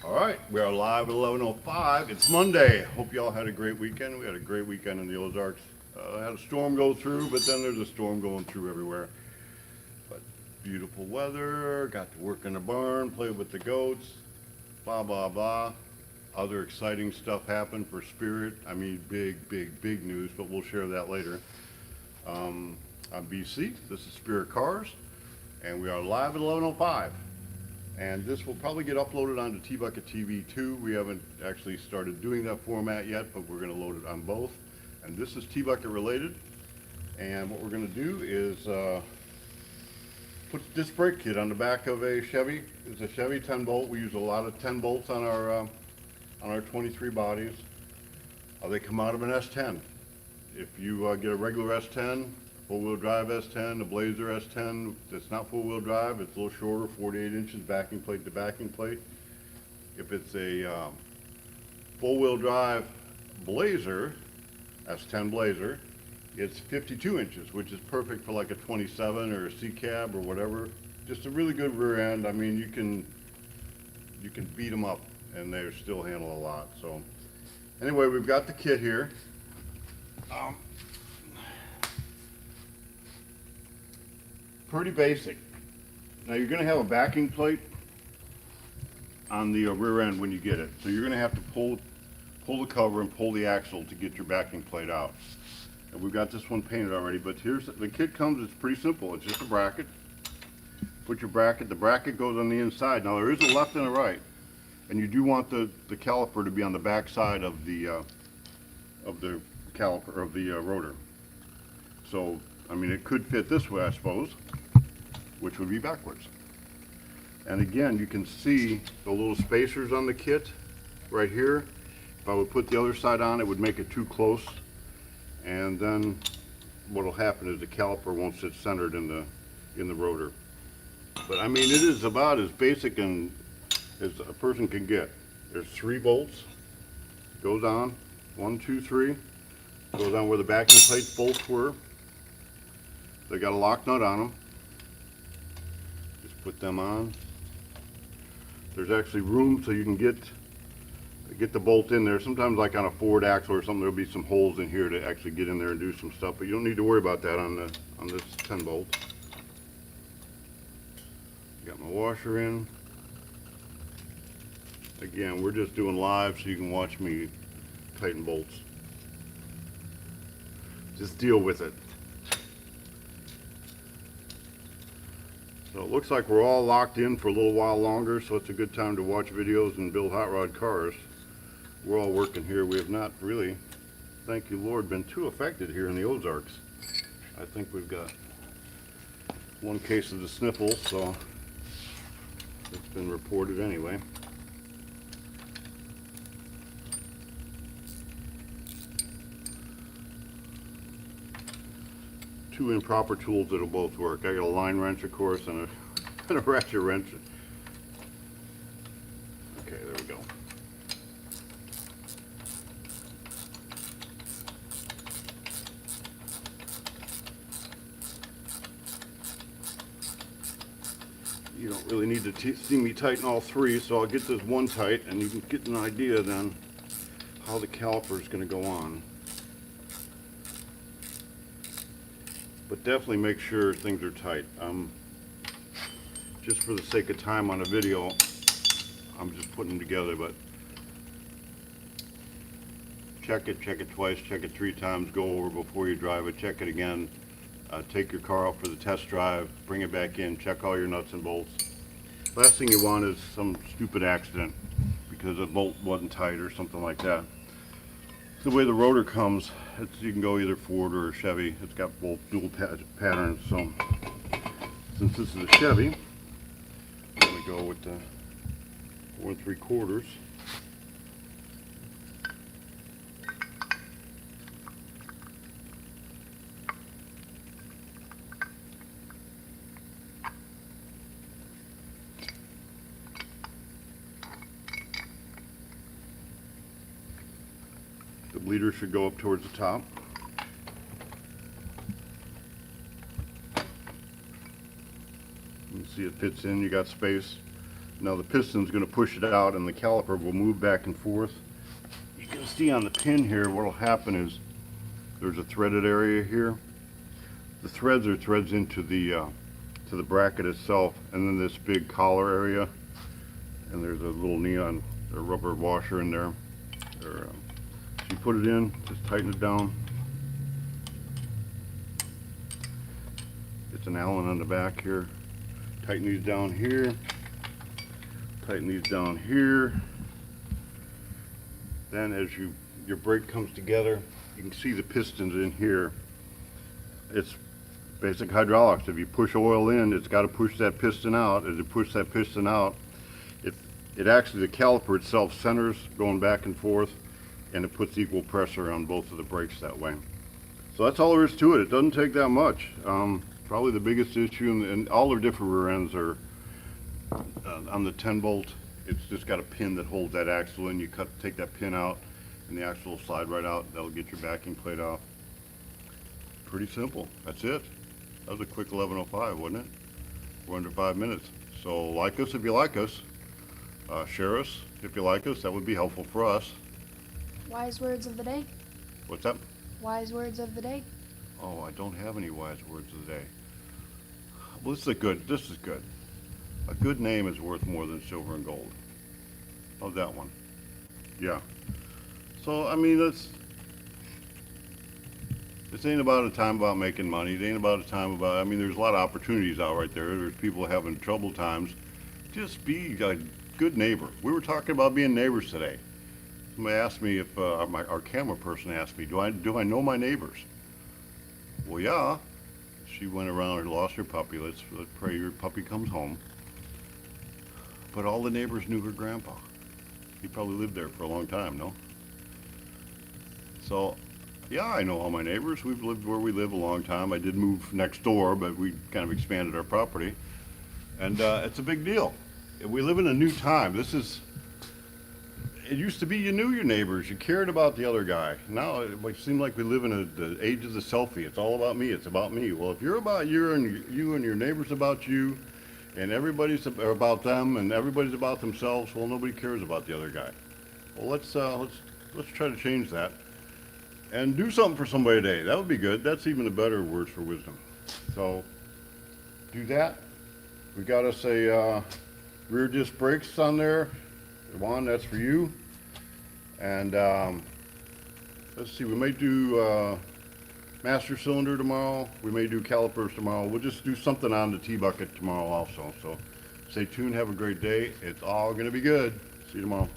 All right, we are live at 11:05. It's Monday. Hope y'all had a great weekend. We had a great weekend in the Ozarks. Had a storm go through, but then there's a storm going through everywhere. But beautiful weather. Got to work in the barn, play with the goats. Blah blah blah. Other exciting stuff happened for Spirit. I mean, big news, but we'll share that later. I'm BC. This is Spirit Cars, and we are live at 11:05. And this will probably get uploaded onto T-Bucket TV too. We haven't actually started doing that format yet, but we're going to load it on both. And this is T-Bucket related. And what we're going to do is put this brake kit on the back of a Chevy. It's a Chevy 10 bolt. We use a lot of 10 bolts on our 23 bodies. They come out of an S10. If you get a regular S10, four-wheel drive S10, a Blazer S10, it's not four-wheel drive, it's a little shorter, 48 inches backing plate to backing plate. If it's a four-wheel drive Blazer, S10 Blazer, it's 52 inches, which is perfect for like a 27 or a C cab or whatever. Just a really good rear end. I mean, you can beat them up and they still handle a lot. So anyway, we've got the kit here. Pretty basic. Now you're going to have a backing plate on the rear end when you get it. So you're going to have to pull the cover and pull the axle to get your backing plate out. And we've got this one painted already, but here's the kit comes, it's pretty simple. It's just a bracket. Put your bracket, the bracket goes on the inside. Now there is a left and a right. And you do want the caliper to be on the back side of the caliper of the rotor. So I mean, it could fit this way, I suppose, which would be backwards. And again, you can see the little spacers on the kit right here. If I would put the other side on, it would make it too close. And then what will happen is the caliper won't sit centered in the rotor. But I mean, it is about as basic and as a person can get. There's 3 bolts. Goes on, 1, 2, 3. Goes on where the backing plate bolts were. They got a lock nut on them. Just put them on. There's actually room so you can get the bolt in there. Sometimes like on a Ford axle or something, there'll be some holes in here to actually get in there and do some stuff, but you don't need to worry about that on this 10 bolt. Got my washer in. Again, we're just doing live so you can watch me tighten bolts. Just deal with it. So it looks like we're all locked in for a little while longer, so it's a good time to watch videos and build hot rod cars. We're all working here. We have not really, thank you Lord, been too affected here in the Ozarks. I think we've got 1 case of the sniffles, so it's been reported anyway. Two improper tools that'll both work. I got a line wrench, of course, and a ratchet wrench. Okay, there we go. You don't really need to see me tighten all 3, so I'll get this one tight, and you can get an idea then how the caliper is going to go on. But definitely make sure things are tight. Just for the sake of time on a video, I'm just putting them together, but check it twice, check it 3 times, go over before you drive it, check it again, take your car out for the test drive, bring it back in, check all your nuts and bolts. Last thing you want is some stupid accident because a bolt wasn't tight or something like that. The way the rotor comes, you can go either Ford or Chevy. It's got both dual patterns. So since this is a Chevy, I'm going to go with the 4 3/4. The bleeder should go up towards the top. You can see it fits in, you got space. Now the piston's going to push it out and the caliper will move back and forth. You can see on the pin here what will happen is there's a threaded area here. The threads are threads into the bracket itself, and then this big collar area, and there's a little neon or rubber washer in there. So you put it in, just tighten it down. It's an Allen on the back here. Tighten these down here. Tighten these down here. Then as your brake comes together, you can see the pistons in here. It's basic hydraulics. If you push oil in, it's got to push that piston out. As it pushes that piston out, it actually, the caliper itself centers going back and forth, and it puts equal pressure on both of the brakes that way. So that's all there is to it. It doesn't take that much. Probably the biggest issue, and all their different rear ends are on the 10 bolt. It's just got a pin that holds that axle in. You take that pin out, and the axle will slide right out. That'll get your backing plate off. Pretty simple. That's it. That was a quick 11:05, wasn't it? We're under 5 minutes. So like us if you like us. Share us if you like us. That would be helpful for us. Wise words of the day? What's that? Wise words of the day? Oh, I don't have any wise words of the day. Well, this is good. A good name is worth more than silver and gold. How's that one? Yeah. So, I mean, this ain't about a time about making money. It ain't about a time about, I mean, there's a lot of opportunities out right there. There's people having trouble times. Just be a good neighbor. We were talking about being neighbors today. Somebody asked me if, our camera person asked me, do I know my neighbors? Well, yeah. She went around and lost her puppy. Let's pray your puppy comes home. But all the neighbors knew her grandpa. He probably lived there for a long time, no? So, yeah, I know all my neighbors. We've lived where we live a long time. I did move next door, but we kind of expanded our property. And it's a big deal. We live in a new time. It used to be you knew your neighbors, you cared about the other guy. Now it seems like we live in the age of the selfie. It's all about me, it's about me. Well, if you're about you and your neighbor's about you, and everybody's about them, and everybody's about themselves, well, nobody cares about the other guy. Well, let's try to change that. And do something for somebody today. That would be good. That's even a better word for wisdom. So, do that. We got us a rear disc brakes on there. Juan, that's for you. And let's see, we may do master cylinder tomorrow. We may do calipers tomorrow. We'll just do something on the T-bucket tomorrow also. So stay tuned. Have a great day. It's all going to be good. See you tomorrow.